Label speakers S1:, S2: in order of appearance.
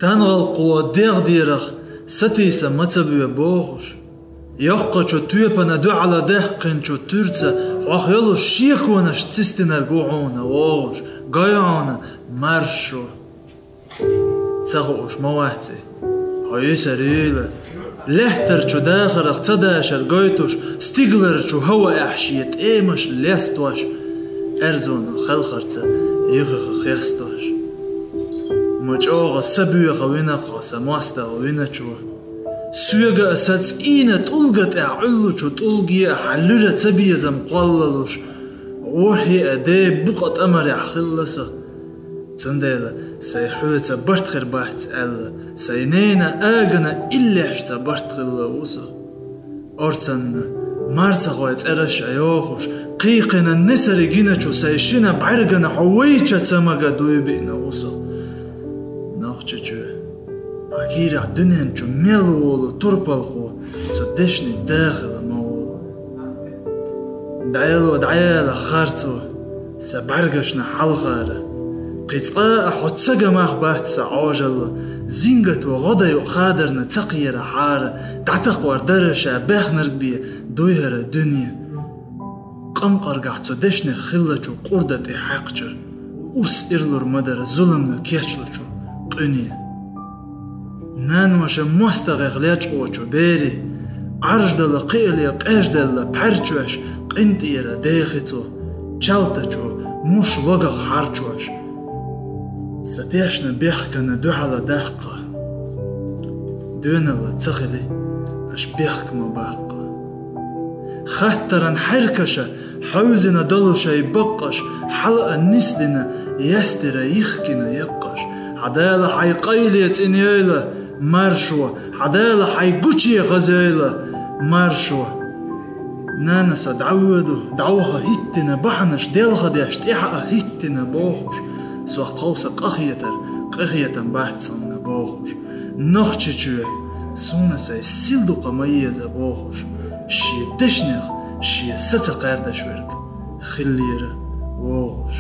S1: تنغلقوا ديغ ستيسا متبوي بوغش يقا شو تيوبنا دو على دهقن شو ترسا وخيلو شيكونا شتستنا القوعونا ووغش قايعونا مرشو تساقوش مواتي هاي سريلة لحتر شو داخر اقتداشر قايتوش ستيغلر شو هوا احشيت ايمش ليستوش ارزونا خلخرتا يغيغ خيستوش مجاغا سبويغا وينا قاسا ماستا وينا شو سويغا اساس اينا تلغت اعلو شو تلغي احلورة تبيزم قللوش وحي ادي بقت امر احخلصا تنديلا سيحويتا برتخر باحت الا سينينا اغنا إليحشتا برتخلا وصا ارتنا مارتا غويت ارش ايوخوش قيقنا نسري جيناشو سيشينا بعرقنا حويتشا تسمغا دويبئنا وصا ناخچچو حكيرا دنين شو ميلولو تربالخو تدشني داخل مولو دعيلا خارتو سبرغشنا حلغارة قيتقاء حتساقا ماخبات سعوجل زينغتو غضيو خادرنا تقيرا حارة تعتقوار درشا باخنر بيه دويهرا دنيا قمقرقع تدشني خلچو قردتي حقجر ورس إرلور مدر ظلمنا كيچلچو قنية نانوش مستغيق ليچقوچو بيري عرجدل قيلي قيجدل بحرچوش قنتيرا ديخيتو چالتچو موش وغق حارچوش ستيشنا بيحكنا دو على دهقة دونا تغلي اش بيحك مباقة خطرا حركشة حوزنا دلوشا يبقش حلقة نسلنا يستر يخكنا يقش حدالة حي قيلية انيالة مرشوة حدالة حي قوشي غزالة مرشوة نانسا دعوها هيتنا بحنش ديلغا ديشت إحقا هيتنا بوخش سوى قوسا قخيتر باحتسان بوخش نخچچوه سونا ساي سيلدو قميزة بوخش شي دشنخ شي ستة قردش ورد خليرة ووخش